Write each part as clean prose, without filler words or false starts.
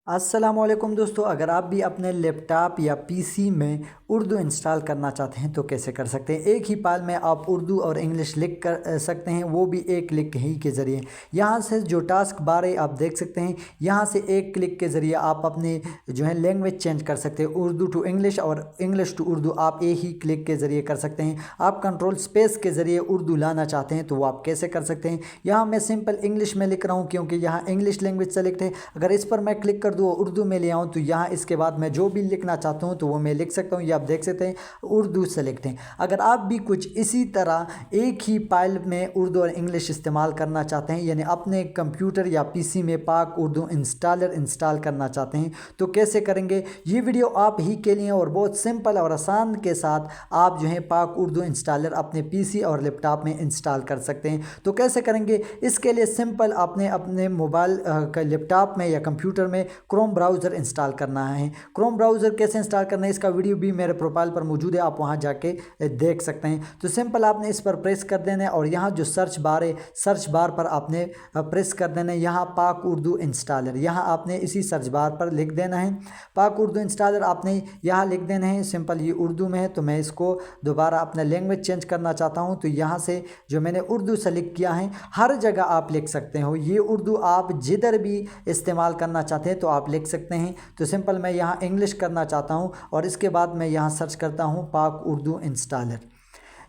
अस्सलामुअलैकुम दोस्तों, अगर आप भी अपने लैपटॉप या पीसी में उर्दू इंस्टॉल करना चाहते हैं तो कैसे कर सकते हैं। एक ही फाइल में आप उर्दू और इंग्लिश लिख कर सकते हैं, वो भी एक क्लिक ही के ज़रिए। यहाँ से जो टास्क बार है आप देख सकते हैं, यहाँ से एक क्लिक के ज़रिए आप अपने जो है लैंग्वेज चेंज कर सकते हैं, उर्दू टू इंग्लिश और इंग्लिश टू उर्दू आप एक ही क्लिक के ज़रिए कर सकते हैं। आप कंट्रोल स्पेस के ज़रिए उर्दू लाना चाहते हैं तो वो आप कैसे कर सकते हैं। यहाँ मैं सिंपल इंग्लिश में लिख रहा हूँ क्योंकि यहाँ इंग्लिश लैंग्वेज सेलेक्ट है। अगर इस पर मैं क्लिक कर दूँ उर्दू में ले आऊँ तो यहाँ इसके बाद मैं जो भी लिखना चाहता हूँ तो वो मैं लिख सकता हूँ। ये आप देख सकते हैं उर्दू सेलेक्ट है। अगर आप भी कुछ इसी तरह एक ही फाइल में उर्दू और इंग्लिश इस्तेमाल करना चाहते हैं, यानी अपने कंप्यूटर या पीसी में पाक उर्दू इंस्टॉल करना चाहते हैं तो कैसे करेंगे। ये वीडियो आप ही के लिए और बहुत सिंपल और आसान के साथ आप जो है पाक उर्दू इंस्टॉलर अपने पीसी और लैपटॉप में इंस्टॉल कर सकते हैं। तो कैसे करेंगे, इसके लिए सिंपल आपने अपने मोबाइल लैपटॉप में या कंप्यूटर में क्रोम ब्राउज़र इंस्टॉल करना है। क्रोम ब्राउज़र कैसे इंस्टॉल करना है इसका वीडियो भी मेरे प्रोफाइल पर मौजूद है, आप वहां जाके देख सकते हैं। तो सिंपल आपने इस पर प्रेस कर देना है और यहाँ जो सर्च बार है, सर्च बार पर आपने प्रेस कर देना है यहाँ पाक उर्दू इंस्टॉलर। यहाँ आपने इसी सर्च बार पर लिख देना है पाक उर्दू इंस्टॉलर, आपने यहाँ लिख देना है। सिंपल ये उर्दू में है तो मैं इसको दोबारा अपना लैंग्वेज चेंज करना चाहता हूँ तो यहाँ से जो मैंने उर्दू सेलेक्ट किया है हर जगह आप लिख सकते हो। ये उर्दू आप जिधर भी इस्तेमाल करना चाहते हैं तो आप लिख सकते हैं। तो सिंपल मैं यहाँ इंग्लिश करना चाहता हूँ और इसके बाद मैं यहाँ सर्च करता हूँ पाक उर्दू इंस्टॉलर।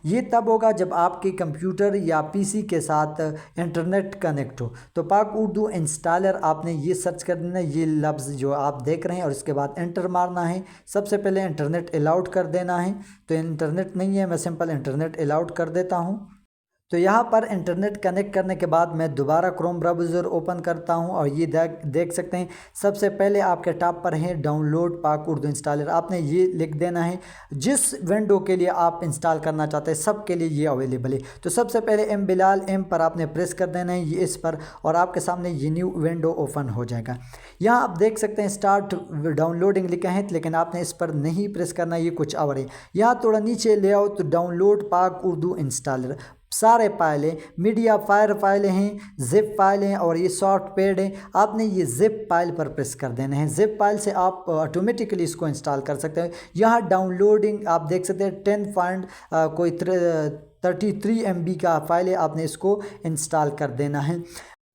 ये तब होगा जब आपके कंप्यूटर या पीसी के साथ इंटरनेट कनेक्ट हो। तो पाक उर्दू इंस्टॉलर आपने ये सर्च कर देना, ये लफ्ज़ जो आप देख रहे हैं, और इसके बाद एंटर मारना है। सबसे पहले इंटरनेट अलाउड कर देना है। तो इंटरनेट नहीं है, मैं सिंपल इंटरनेट अलाउड कर देता हूँ। तो यहाँ पर इंटरनेट कनेक्ट करने के बाद मैं दोबारा क्रोम ब्राउज़र ओपन करता हूँ और ये देख सकते हैं सबसे पहले आपके टॉप पर है डाउनलोड पाक उर्दू इंस्टॉलर। आपने ये लिख देना है जिस विंडो के लिए आप इंस्टॉल करना चाहते हैं, सब के लिए ये अवेलेबल है। तो सबसे पहले एम बिलाल एम पर आपने प्रेस कर देना है, ये इस पर, और आपके सामने ये न्यू विंडो ओपन हो जाएगा। यहाँ आप देख सकते हैं स्टार्ट डाउनलोडिंग लिखा है, लेकिन आपने इस पर नहीं प्रेस करना, ये कुछ और है। यहाँ थोड़ा नीचे ले आओ तो डाउनलोड पाक उर्दू इंस्टॉलर सारे फाइलें, मीडिया फायर फाइलें हैं, जिप फाइलें और ये सॉफ्ट पैड है। आपने ये जिप फाइल पर प्रेस कर देना है। जिप फाइल से आप ऑटोमेटिकली इसको इंस्टॉल कर सकते हैं। यहाँ डाउनलोडिंग आप देख सकते हैं 33 MB का फाइल है, आपने इसको इंस्टॉल कर देना है।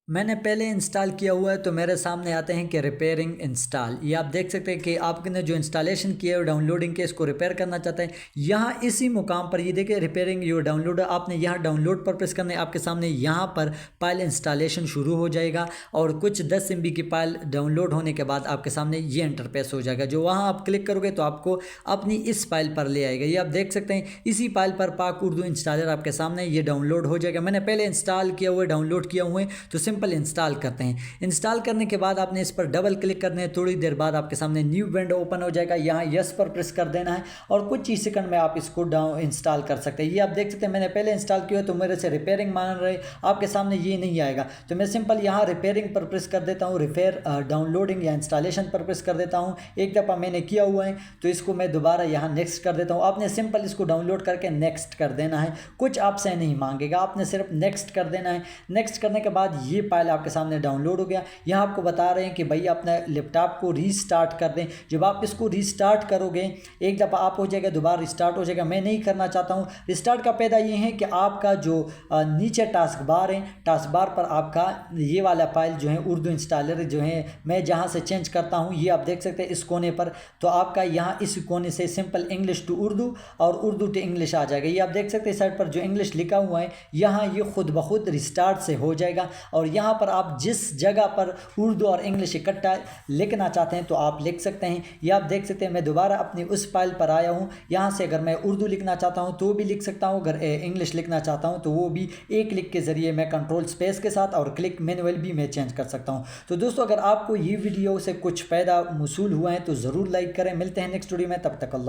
मैंने पहले इंस्टॉल किया हुआ है तो मेरे सामने आते हैं कि रिपेयरिंग इंस्टॉल। ये आप देख सकते हैं कि आपने जो इंस्टॉलेशन किया है डाउनलोडिंग के, इसको रिपेयर करना चाहते हैं। यहाँ इसी मुकाम पर ये देखिए रिपेयरिंग योर डाउनलोड, आपने यहाँ डाउनलोड पर प्रेस करना है। आपके सामने यहाँ पर फाइल इंस्टॉलेशन शुरू हो जाएगा और कुछ 10 MB की फाइल डाउनलोड होने के बाद आपके सामने ये इंटरफेस हो जाएगा। जो वहाँ आप क्लिक करोगे तो आपको अपनी इस फाइल पर ले आएगा। ये आप देख सकते हैं इसी फाइल पर पाक उर्दू इंस्टॉलर आपके सामने ये डाउनलोड हो जाएगा। मैंने पहले इंस्टॉल किया हुआ है, डाउनलोड किया हुआ है, तो सिंपल इंस्टॉल करते हैं। इंस्टॉल करने के बाद आपने इस पर डबल क्लिक करना है। थोड़ी देर बाद आपके सामने न्यू विंडो ओपन हो जाएगा। यहाँ यस पर प्रेस कर देना है और कुछ ही सेकंड में आप इसको इंस्टॉल कर सकते हैं। ये आप देख सकते हैं मैंने पहले इंस्टॉल किया तो मेरे से रिपेयरिंग मान रहे, आपके सामने ये नहीं आएगा। तो मैं सिंपल यहाँ रिपेयरिंग पर प्रेस कर देता हूँ, रिपेयर डाउनलोडिंग या इंस्टॉलेशन पर प्रेस कर देता हूँ। एक दफ़ा मैंने किया हुआ है तो इसको मैं दोबारा यहाँ नेक्स्ट कर देता हूँ। आपने सिंपल इसको डाउनलोड करके नेक्स्ट कर देना है, कुछ आपसे नहीं मांगेगा, आपने सिर्फ नेक्स्ट कर देना है। नेक्स्ट करने के बाद ये फाइल आपके सामने डाउनलोड हो गया। यहाँ आपको बता रहे हैं कि भाई अपने लैपटॉप को रीस्टार्ट कर दें। जब आप इसको रीस्टार्ट करोगे एक दफ़ा आप हो जाएगा, दोबारा रिस्टार्ट हो जाएगा। मैं नहीं करना चाहता हूँ। रिस्टार्ट का फायदा ये है कि आपका जो नीचे टास्क बार है, टास्क बार पर आपका ये वाला फाइल जो है उर्दू इंस्टॉलर जो है मैं जहाँ से चेंज करता हूँ, ये आप देख सकते हैं इस कोने पर, तो आपका यहाँ इस कोने से सिंपल इंग्लिश टू उर्दू और उर्दू टू इंग्लिश आ जाएगा। ये आप देख सकते हैं साइड पर जो इंग्लिश लिखा हुआ है यहाँ ये खुद ब खुद रिस्टार्ट से हो जाएगा। और यहाँ पर आप जिस जगह पर उर्दू और इंग्लिश इकट्ठा लिखना चाहते हैं तो आप लिख सकते हैं। ये आप देख सकते हैं मैं दोबारा अपनी उस फाइल पर आया हूँ। यहाँ से अगर मैं उर्दू लिखना चाहता हूँ तो भी लिख सकता हूँ, अगर इंग्लिश लिखना चाहता हूँ तो वो भी एक क्लिक के ज़रिए मैं कंट्रोल स्पेस के साथ और क्लिक मैनुअल भी मैं चेंज कर सकता हूँ। तो दोस्तों अगर आपको ये वीडियो से कुछ फ़ायदा मौसूल हुआ है तो ज़रूर लाइक करें। मिलते हैं नेक्स्ट वीडियो में, तब तक अल्लाह।